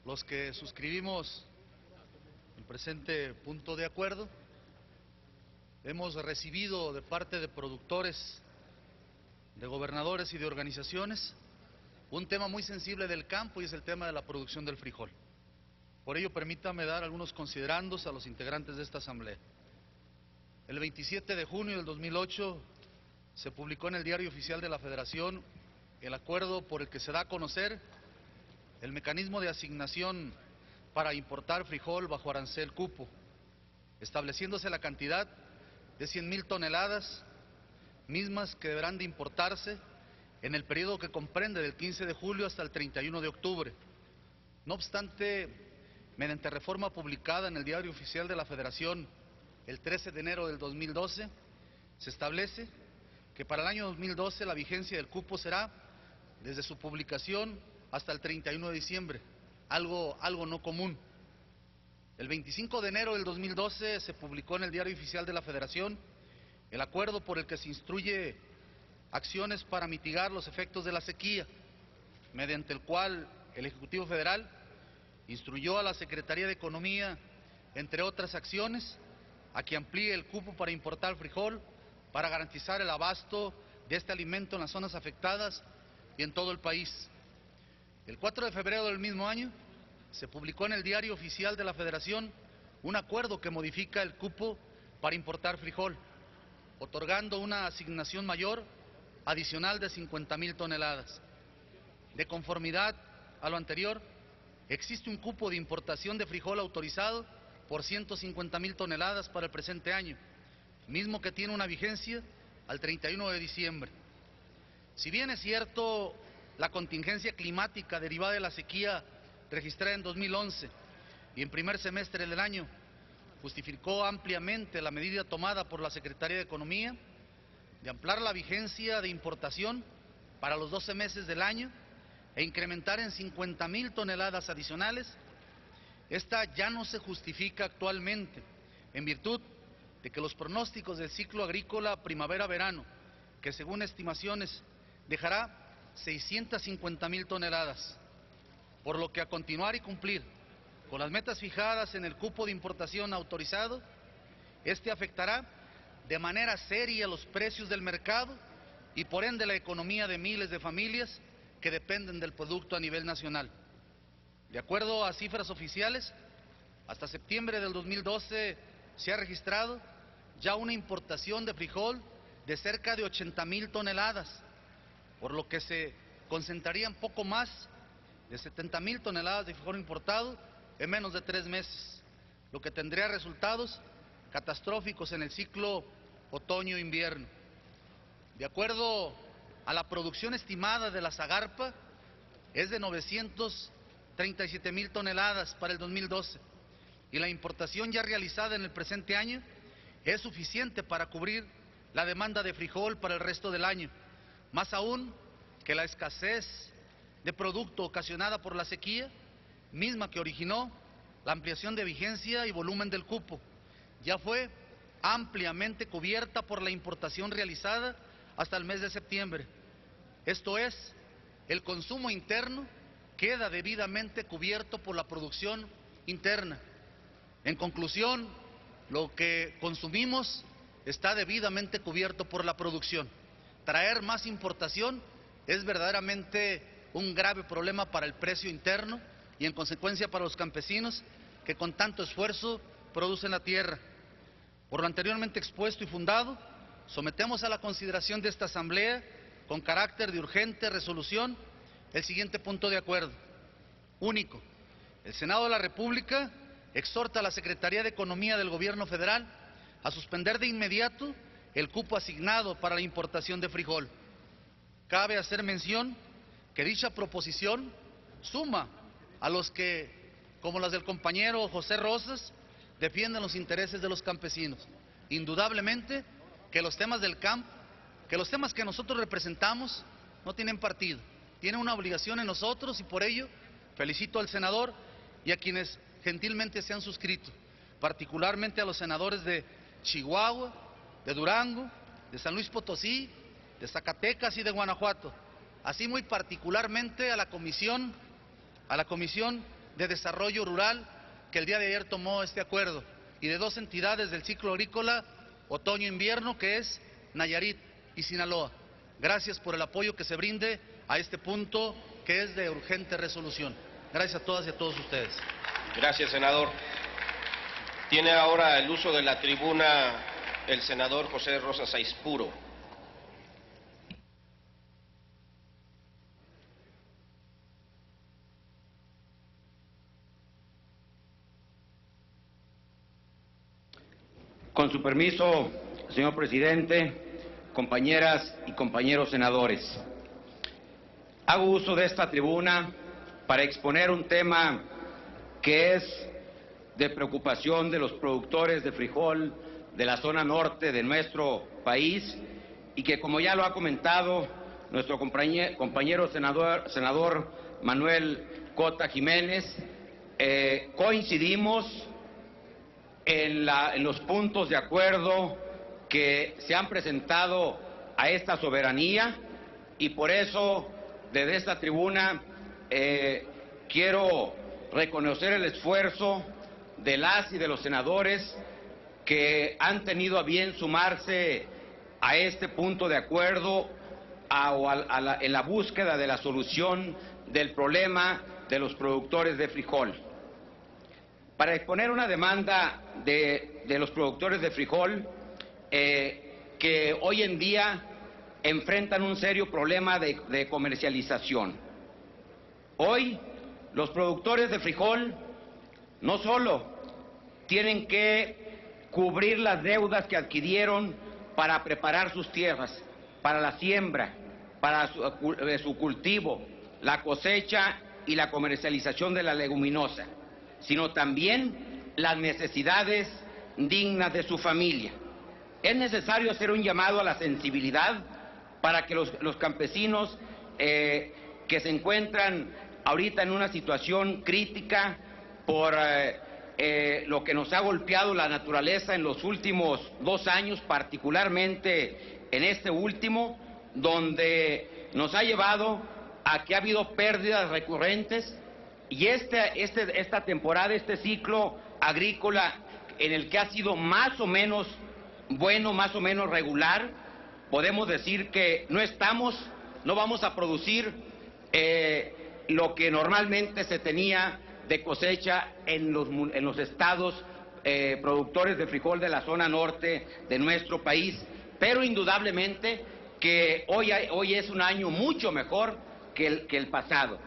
los que suscribimos el presente punto de acuerdo, hemos recibido de parte de productores, de gobernadores y de organizaciones un tema muy sensible del campo, y es el tema de la producción del frijol. Por ello, permítame dar algunos considerandos a los integrantes de esta asamblea. El 27 de junio del 2008 se publicó en el Diario Oficial de la Federación el acuerdo por el que se da a conocer el mecanismo de asignación para importar frijol bajo arancel cupo, estableciéndose la cantidad de 100,000 toneladas, mismas que deberán de importarse en el periodo que comprende del 15 de julio hasta el 31 de octubre. No obstante, mediante reforma publicada en el Diario Oficial de la Federación el 13 de enero del 2012, se establece que para el año 2012 la vigencia del cupo será desde su publicación hasta el 31 de diciembre, algo no común. El 25 de enero del 2012 se publicó en el Diario Oficial de la Federación el acuerdo por el que se instruye acciones para mitigar los efectos de la sequía, mediante el cual el Ejecutivo Federal instruyó a la Secretaría de Economía, entre otras acciones, a que amplíe el cupo para importar frijol para garantizar el abasto de este alimento en las zonas afectadas y en todo el país. El 4 de febrero del mismo año se publicó en el Diario Oficial de la Federación un acuerdo que modifica el cupo para importar frijol, otorgando una asignación mayor adicional de 50,000 toneladas. De conformidad a lo anterior, existe un cupo de importación de frijol autorizado por 150,000 toneladas para el presente año, mismo que tiene una vigencia al 31 de diciembre. Si bien es cierto, la contingencia climática derivada de la sequía registrada en 2011 y en primer semestre del año justificó ampliamente la medida tomada por la Secretaría de Economía de ampliar la vigencia de importación para los 12 meses del año e incrementar en 50,000 toneladas adicionales, esta ya no se justifica actualmente en virtud de que los pronósticos del ciclo agrícola primavera-verano, que según estimaciones dejará 650,000 toneladas, por lo que a continuar y cumplir con las metas fijadas en el cupo de importación autorizado, este afectará de manera seria los precios del mercado y por ende la economía de miles de familias que dependen del producto a nivel nacional. De acuerdo a cifras oficiales, hasta septiembre del 2012 se ha registrado ya una importación de frijol de cerca de 80,000 toneladas, por lo que se concentrarían poco más de 70,000 toneladas de frijol importado en menos de 3 meses, lo que tendría resultados catastróficos en el ciclo otoño-invierno. De acuerdo a la producción estimada de la Zagarpa, es de 937,000 toneladas para el 2012 y la importación ya realizada en el presente año es suficiente para cubrir la demanda de frijol para el resto del año, más aún que la escasez de producto ocasionada por la sequía, misma que originó la ampliación de vigencia y volumen del cupo, ya fue ampliamente cubierta por la importación realizada hasta el mes de septiembre. Esto es, el consumo interno queda debidamente cubierto por la producción interna. En conclusión, lo que consumimos está debidamente cubierto por la producción. Traer más importación es verdaderamente un grave problema para el precio interno y en consecuencia para los campesinos que con tanto esfuerzo producen la tierra. Por lo anteriormente expuesto y fundado, sometemos a la consideración de esta Asamblea, con carácter de urgente resolución, el siguiente punto de acuerdo. Único, el Senado de la República exhorta a la Secretaría de Economía del Gobierno Federal a suspender de inmediato el cupo asignado para la importación de frijol. Cabe hacer mención que dicha proposición suma a los que, como las del compañero José Rosas, defienden los intereses de los campesinos. Indudablemente que los temas del campo, que los temas que nosotros representamos no tienen partido, tienen una obligación en nosotros y por ello felicito al senador y a quienes gentilmente se han suscrito, particularmente a los senadores de Chihuahua, de Durango, de San Luis Potosí, de Zacatecas y de Guanajuato, así muy particularmente a la Comisión de Desarrollo Rural que el día de ayer tomó este acuerdo, y de 2 entidades del ciclo agrícola otoño-invierno, que es Nayarit y Sinaloa. Gracias por el apoyo que se brinde a este punto que es de urgente resolución. Gracias a todas y a todos ustedes. Gracias, senador. Tiene ahora el uso de la tribuna el senador José Rosas Aispuro. Con su permiso, señor presidente, compañeras y compañeros senadores, hago uso de esta tribuna para exponer un tema que es de preocupación de los productores de frijol de la zona norte de nuestro país y que, como ya lo ha comentado nuestro compañero senador Manuel Cota Jiménez, coincidimos en los puntos de acuerdo que se han presentado a esta soberanía y por eso desde esta tribuna quiero reconocer el esfuerzo de las y de los senadores que han tenido a bien sumarse a este punto de acuerdo en la búsqueda de la solución del problema de los productores de frijol. Para exponer una demanda de los productores de frijol que hoy en día enfrentan un serio problema de comercialización. Hoy los productores de frijol no solo tienen que cubrir las deudas que adquirieron para preparar sus tierras, para la siembra, para su cultivo, la cosecha y la comercialización de la leguminosa, sino también las necesidades dignas de su familia. Es necesario hacer un llamado a la sensibilidad para que los campesinos que se encuentran ahorita en una situación crítica por lo que nos ha golpeado la naturaleza en los últimos 2 años, particularmente en este último, donde nos ha llevado a que ha habido pérdidas recurrentes, y esta temporada, este ciclo agrícola en el que ha sido más o menos bueno, más o menos regular, podemos decir que no vamos a producir lo que normalmente se tenía de cosecha en los estados productores de frijol de la zona norte de nuestro país, pero indudablemente que hoy es un año mucho mejor que el pasado.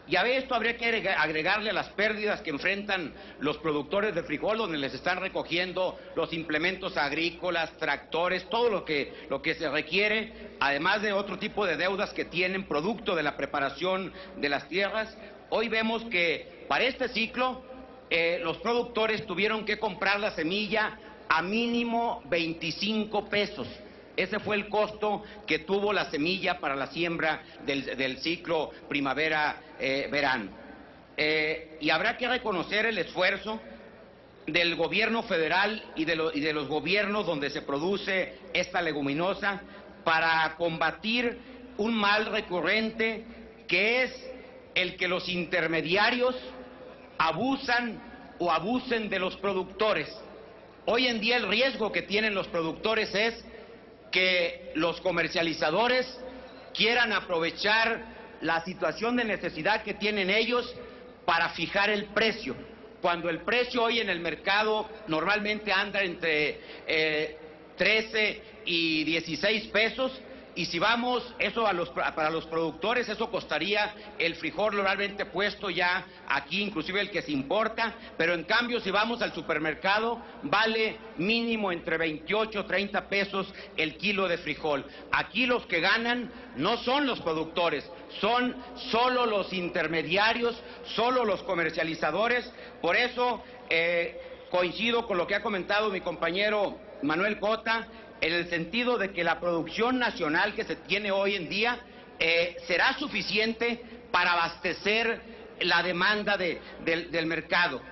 Y a esto habría que agregarle las pérdidas que enfrentan los productores de frijol, donde les están recogiendo los implementos agrícolas, tractores, todo lo que se requiere, además de otro tipo de deudas que tienen producto de la preparación de las tierras. Hoy vemos que para este ciclo los productores tuvieron que comprar la semilla a mínimo 25 pesos. Ese fue el costo que tuvo la semilla para la siembra del ciclo primavera-verano. Y habrá que reconocer el esfuerzo del gobierno federal y de los gobiernos donde se produce esta leguminosa para combatir un mal recurrente que es el que los intermediarios abusan o abusen de los productores. Hoy en día el riesgo que tienen los productores es que los comercializadores quieran aprovechar la situación de necesidad que tienen ellos para fijar el precio, cuando el precio hoy en el mercado normalmente anda entre 13 y 16 pesos, y si vamos eso para los productores, eso costaría el frijol normalmente puesto ya aquí, inclusive el que se importa, pero en cambio si vamos al supermercado vale mínimo entre 28 y 30 pesos el kilo de frijol. Aquí los que ganan no son los productores, son solo los intermediarios, solo los comercializadores. Por eso coincido con lo que ha comentado mi compañero Manuel Cota, en el sentido de que la producción nacional que se tiene hoy en día será suficiente para abastecer la demanda del mercado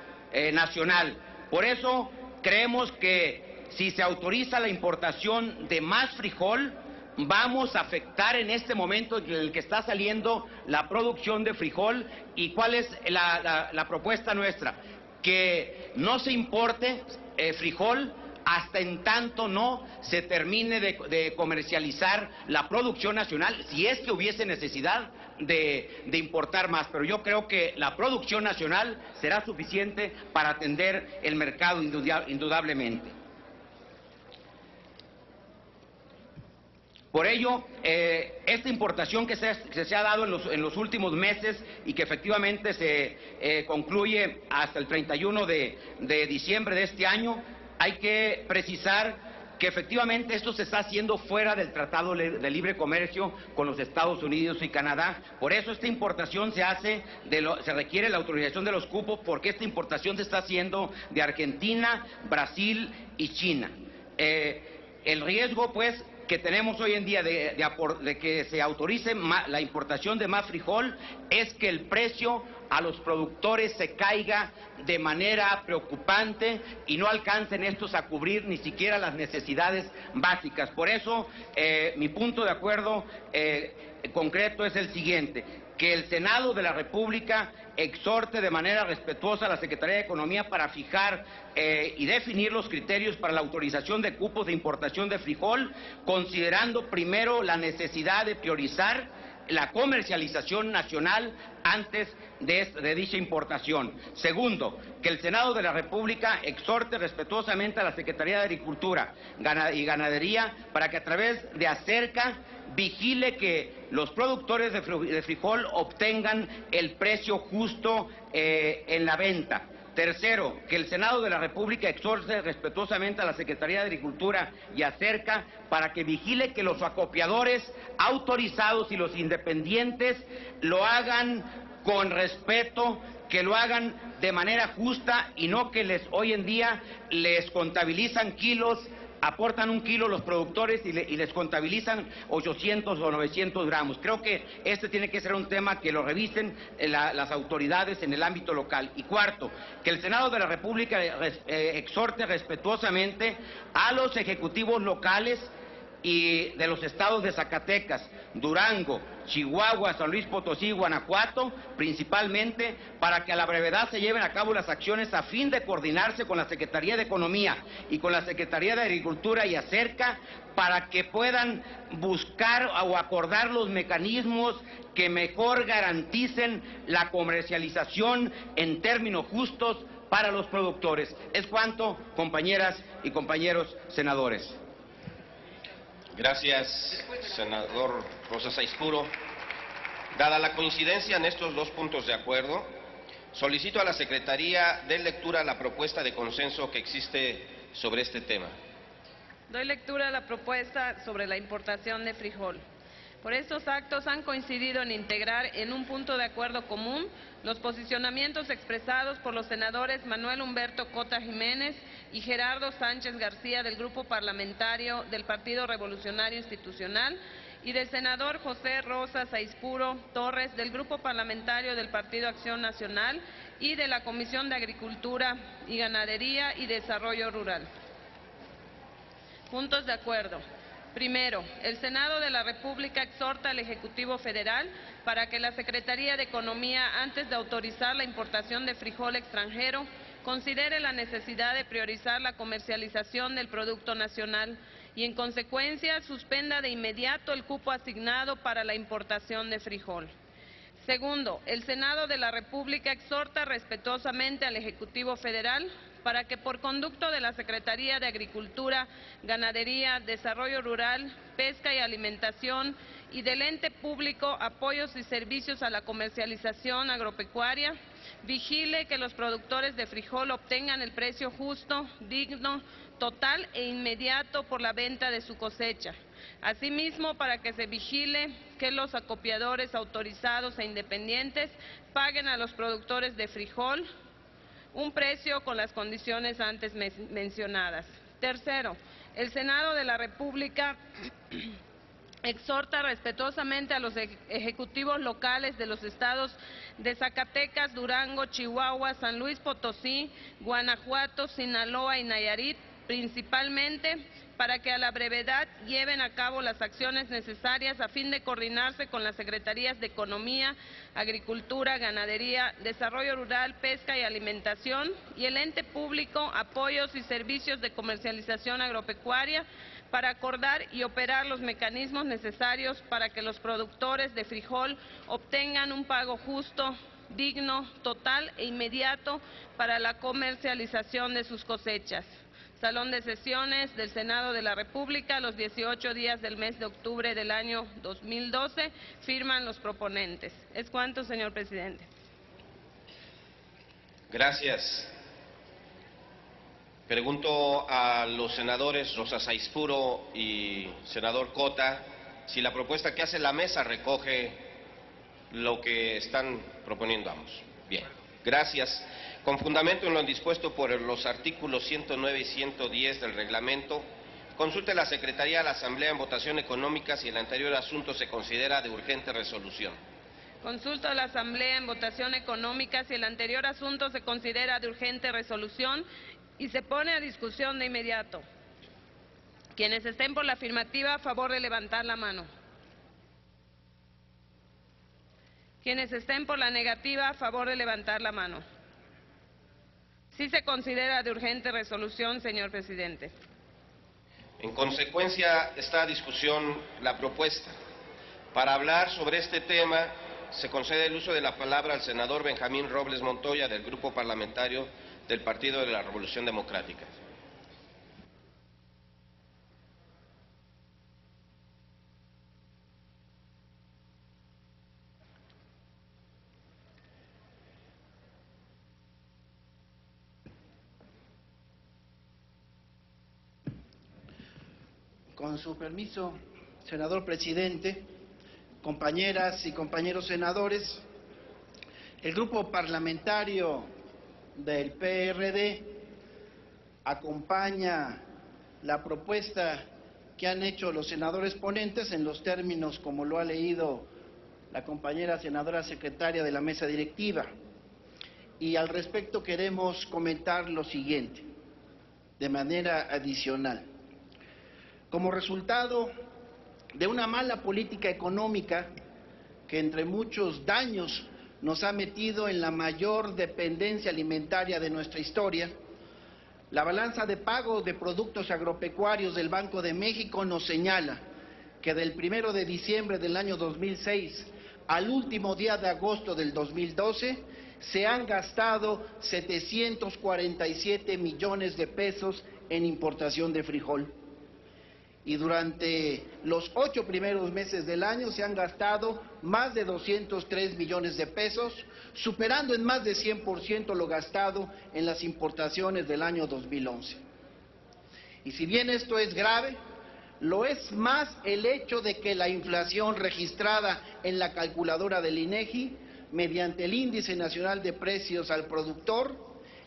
nacional. Por eso creemos que si se autoriza la importación de más frijol, vamos a afectar en este momento en el que está saliendo la producción de frijol. ¿Y cuál es la propuesta nuestra? Que no se importe frijol hasta en tanto no se termine de comercializar la producción nacional, si es que hubiese necesidad de importar más. Pero yo creo que la producción nacional será suficiente para atender el mercado indudablemente. Por ello, esta importación que se ha dado en los últimos meses y que efectivamente se concluye hasta el 31 de diciembre de este año, hay que precisar que efectivamente esto se está haciendo fuera del Tratado de Libre Comercio con los Estados Unidos y Canadá. Por eso esta importación se requiere la autorización de los cupos, porque esta importación se está haciendo de Argentina, Brasil y China. El riesgo, pues, que tenemos hoy en día de que se autorice la importación de más frijol es que el precio a los productores se caiga de manera preocupante y no alcancen estos a cubrir ni siquiera las necesidades básicas. Por eso, mi punto de acuerdo concreto es el siguiente: que el Senado de la República exhorte de manera respetuosa a la Secretaría de Economía para fijar y definir los criterios para la autorización de cupos de importación de frijol, considerando primero la necesidad de priorizar la comercialización nacional antes de dicha importación. Segundo, que el Senado de la República exhorte respetuosamente a la Secretaría de Agricultura y Ganadería para que a través de Acerca vigile que los productores de frijol obtengan el precio justo en la venta. Tercero, que el Senado de la República exhorte respetuosamente a la Secretaría de Agricultura y a Cerca para que vigile que los acopiadores autorizados y los independientes lo hagan con respeto, que lo hagan de manera justa y no que hoy en día les contabilizan kilos, aportan 1 kilo los productores y les contabilizan 800 o 900 gramos. Creo que este tiene que ser un tema que lo revisen las autoridades en el ámbito local. Y cuarto, que el Senado de la República exhorte respetuosamente a los ejecutivos locales y de los estados de Zacatecas, Durango, Chihuahua, San Luis Potosí, Guanajuato, principalmente, para que a la brevedad se lleven a cabo las acciones a fin de coordinarse con la Secretaría de Economía y con la Secretaría de Agricultura y Acerca para que puedan buscar o acordar los mecanismos que mejor garanticen la comercialización en términos justos para los productores. Es cuanto, compañeras y compañeros senadores. Gracias, senador Rosas Aispuro. Dada la coincidencia en estos 2 puntos de acuerdo, solicito a la Secretaría de lectura la propuesta de consenso que existe sobre este tema. Doy lectura a la propuesta sobre la importación de frijol. Por estos actos han coincidido en integrar en un punto de acuerdo común los posicionamientos expresados por los senadores Manuel Humberto Cota Jiménez y Gerardo Sánchez García del Grupo Parlamentario del Partido Revolucionario Institucional y del senador José Rosas Aispuro Torres del Grupo Parlamentario del Partido Acción Nacional y de la Comisión de Agricultura y Ganadería y Desarrollo Rural. Puntos de acuerdo. Primero, el Senado de la República exhorta al Ejecutivo Federal para que la Secretaría de Economía, antes de autorizar la importación de frijol extranjero, considere la necesidad de priorizar la comercialización del producto nacional y, en consecuencia, suspenda de inmediato el cupo asignado para la importación de frijol. Segundo, el Senado de la República exhorta respetuosamente al Ejecutivo Federal para que por conducto de la Secretaría de Agricultura, Ganadería, Desarrollo Rural, Pesca y Alimentación y del ente público Apoyos y Servicios a la Comercialización Agropecuaria, vigile que los productores de frijol obtengan el precio justo, digno, total e inmediato por la venta de su cosecha. Asimismo, para que se vigile que los acopiadores autorizados e independientes paguen a los productores de frijol un precio con las condiciones antes mencionadas. Tercero, el Senado de la República exhorta respetuosamente a los ejecutivos locales de los estados de Zacatecas, Durango, Chihuahua, San Luis Potosí, Guanajuato, Sinaloa y Nayarit, principalmente, para que a la brevedad lleven a cabo las acciones necesarias a fin de coordinarse con las Secretarías de Economía, Agricultura, Ganadería, Desarrollo Rural, Pesca y Alimentación y el ente público Apoyos y Servicios de Comercialización Agropecuaria para acordar y operar los mecanismos necesarios para que los productores de frijol obtengan un pago justo, digno, total e inmediato para la comercialización de sus cosechas. Salón de sesiones del Senado de la República, los 18 días del mes de octubre del año 2012, firman los proponentes. Es cuanto, señor presidente. Gracias. Pregunto a los senadores Rosas Aispuro y senador Cota si la propuesta que hace la mesa recoge lo que están proponiendo ambos. Bien, gracias. Con fundamento en lo dispuesto por los artículos 109 y 110 del reglamento, consulte la Secretaría a la Asamblea en votación económica si el anterior asunto se considera de urgente resolución. Consulto a la Asamblea en votación económica si el anterior asunto se considera de urgente resolución y se pone a discusión de inmediato. Quienes estén por la afirmativa, a favor de levantar la mano. Quienes estén por la negativa, a favor de levantar la mano. Sí se considera de urgente resolución, señor presidente. En consecuencia, está a discusión la propuesta. Para hablar sobre este tema, se concede el uso de la palabra al senador Benjamín Robles Montoya, del Grupo Parlamentario del Partido de la Revolución Democrática. Con su permiso, senador presidente, compañeras y compañeros senadores, el grupo parlamentario del PRD acompaña la propuesta que han hecho los senadores ponentes en los términos como lo ha leído la compañera senadora secretaria de la mesa directiva. Y al respecto queremos comentar lo siguiente, de manera adicional. Como resultado de una mala política económica que entre muchos daños nos ha metido en la mayor dependencia alimentaria de nuestra historia, la balanza de pago de productos agropecuarios del Banco de México nos señala que del 1 de diciembre del año 2006 al último día de agosto del 2012 se han gastado 747 millones de pesos en importación de frijol. Y durante los 8 primeros meses del año se han gastado más de 203 millones de pesos, superando en más de 100% lo gastado en las importaciones del año 2011. Y si bien esto es grave, lo es más el hecho de que la inflación registrada en la calculadora del INEGI, mediante el Índice Nacional de Precios al Productor,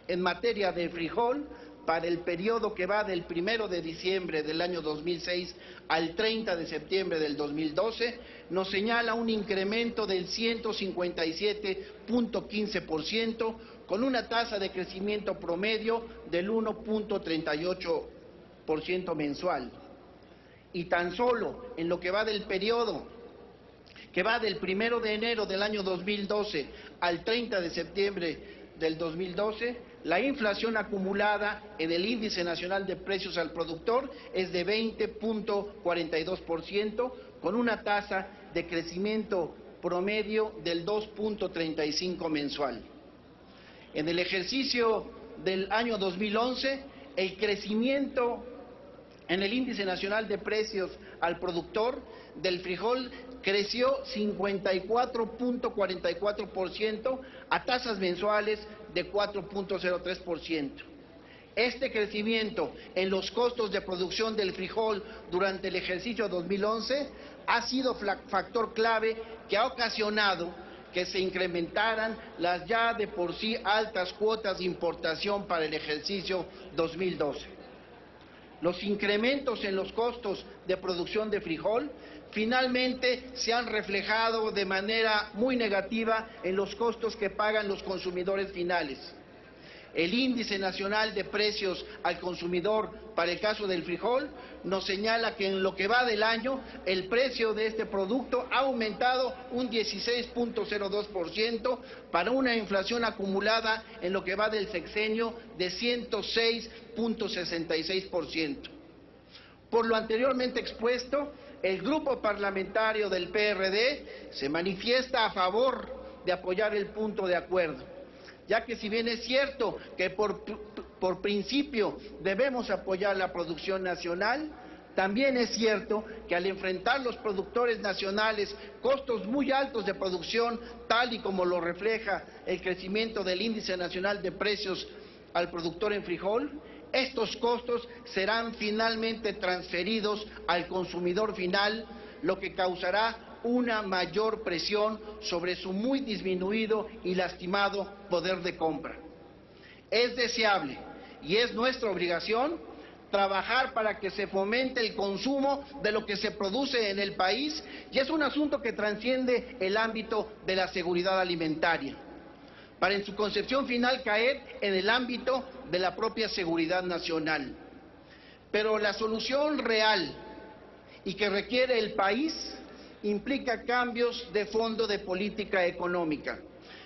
en materia de frijol, para el periodo que va del 1 de diciembre del año 2006 al 30 de septiembre del 2012, nos señala un incremento del 157.15%, con una tasa de crecimiento promedio del 1.38% mensual. Y tan solo en lo que va del periodo, que va del 1 de enero del año 2012 al 30 de septiembre del 2012, la inflación acumulada en el Índice Nacional de Precios al Productor es de 20.42%, con una tasa de crecimiento promedio del 2.35 mensual. En el ejercicio del año 2011, el crecimiento en el Índice Nacional de Precios al Productor del frijol creció 54.44% a tasas mensuales de 4.03%. Este crecimiento en los costos de producción del frijol durante el ejercicio 2011 ha sido factor clave que ha ocasionado que se incrementaran las ya de por sí altas cuotas de importación para el ejercicio 2012. Los incrementos en los costos de producción de frijol finalmente se han reflejado de manera muy negativa en los costos que pagan los consumidores finales. El Índice Nacional de Precios al Consumidor para el caso del frijol nos señala que en lo que va del año el precio de este producto ha aumentado un 16.02% para una inflación acumulada en lo que va del sexenio de 106.66%. Por lo anteriormente expuesto, el grupo parlamentario del PRD se manifiesta a favor de apoyar el punto de acuerdo, ya que si bien es cierto que por principio debemos apoyar la producción nacional, también es cierto que al enfrentar los productores nacionales costos muy altos de producción, tal y como lo refleja el crecimiento del Índice Nacional de Precios al Productor en frijol, estos costos serán finalmente transferidos al consumidor final, lo que causará una mayor presión sobre su muy disminuido y lastimado poder de compra. Es deseable y es nuestra obligación trabajar para que se fomente el consumo de lo que se produce en el país, y es un asunto que trasciende el ámbito de la seguridad alimentaria, para en su concepción final caer en el ámbito de la propia seguridad nacional. Pero la solución real y que requiere el país implica cambios de fondo de política económica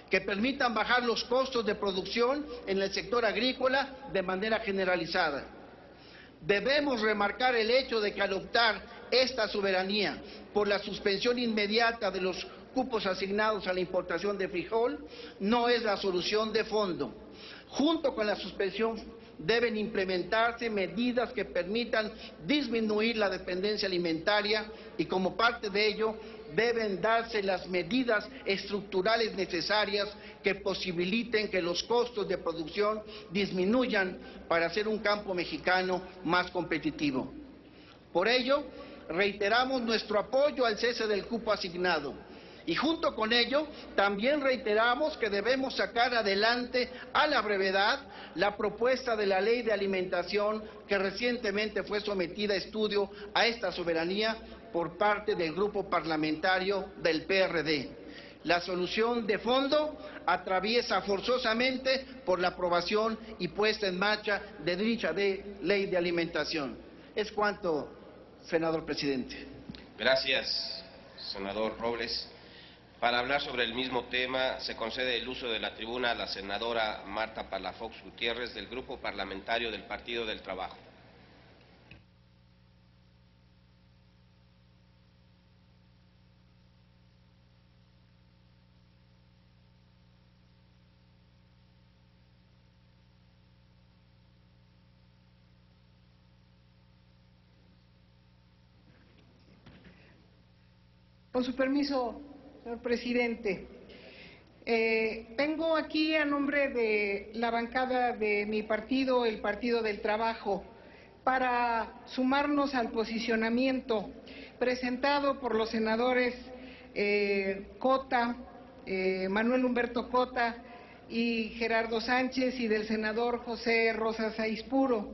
que permitan bajar los costos de producción en el sector agrícola de manera generalizada. Debemos remarcar el hecho de que al optar esta soberanía por la suspensión inmediata de los cupos asignados a la importación de frijol no es la solución de fondo. Junto con la suspensión deben implementarse medidas que permitan disminuir la dependencia alimentaria y como parte de ello deben darse las medidas estructurales necesarias que posibiliten que los costos de producción disminuyan para hacer un campo mexicano más competitivo. Por ello, reiteramos nuestro apoyo al cese del cupo asignado. Y junto con ello, también reiteramos que debemos sacar adelante a la brevedad la propuesta de la Ley de Alimentación que recientemente fue sometida a estudio a esta soberanía por parte del Grupo Parlamentario del PRD. La solución de fondo atraviesa forzosamente por la aprobación y puesta en marcha de dicha Ley de Alimentación. Es cuanto, senador presidente. Gracias, senador Robles. Para hablar sobre el mismo tema, se concede el uso de la tribuna a la senadora Marta Palafox Gutiérrez, del Grupo Parlamentario del Partido del Trabajo. Con su permiso, señor presidente, vengo aquí a nombre de la bancada de mi partido, el Partido del Trabajo, para sumarnos al posicionamiento presentado por los senadores Cota, Manuel Humberto Cota y Gerardo Sánchez, y del senador José Rosas Aispuro,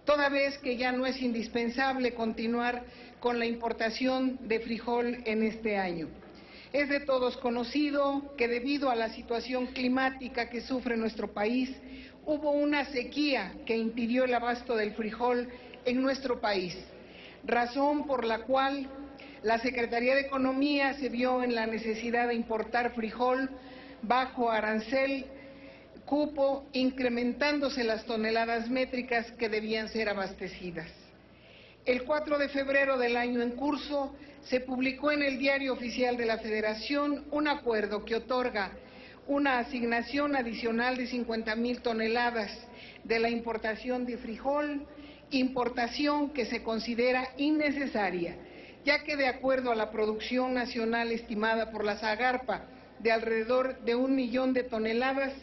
toda vez que ya no es indispensable continuar con la importación de frijol en este año. Es de todos conocido que debido a la situación climática que sufre nuestro país, hubo una sequía que impidió el abasto del frijol en nuestro país, razón por la cual la Secretaría de Economía se vio en la necesidad de importar frijol bajo arancel, cupo, incrementándose las toneladas métricas que debían ser abastecidas. El 4 de febrero del año en curso se publicó en el Diario Oficial de la Federación un acuerdo que otorga una asignación adicional de 50,000 toneladas de la importación de frijol, importación que se considera innecesaria, ya que de acuerdo a la producción nacional estimada por la Zagarpa de alrededor de 1 millón de toneladas,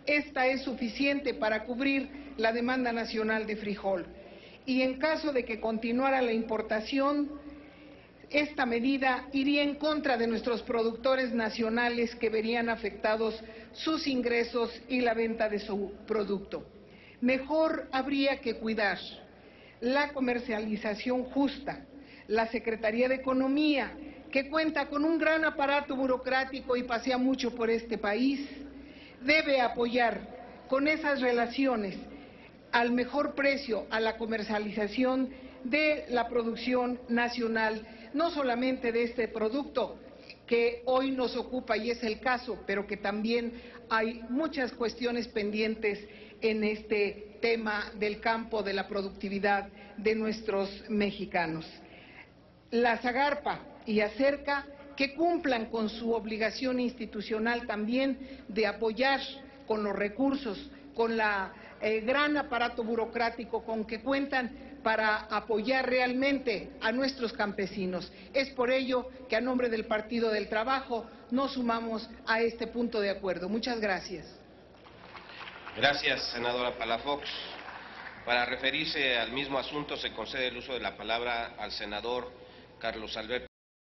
esta es suficiente para cubrir la demanda nacional de frijol. Y en caso de que continuara la importación, esta medida iría en contra de nuestros productores nacionales, que verían afectados sus ingresos y la venta de su producto. Mejor habría que cuidar la comercialización justa. La Secretaría de Economía, que cuenta con un gran aparato burocrático y pasea mucho por este país, debe apoyar con esas relaciones al mejor precio a la comercialización de la producción nacional, no solamente de este producto que hoy nos ocupa y es el caso, pero que también hay muchas cuestiones pendientes en este tema del campo de la productividad de nuestros mexicanos. La Zagarpa y Acerca que cumplan con su obligación institucional también de apoyar con los recursos, con la gran aparato burocrático con que cuentan para apoyar realmente a nuestros campesinos. Es por ello que a nombre del Partido del Trabajo nos sumamos a este punto de acuerdo. Muchas gracias. Gracias, senadora Palafox. Para referirse al mismo asunto se concede el uso de la palabra al senador Carlos Alberto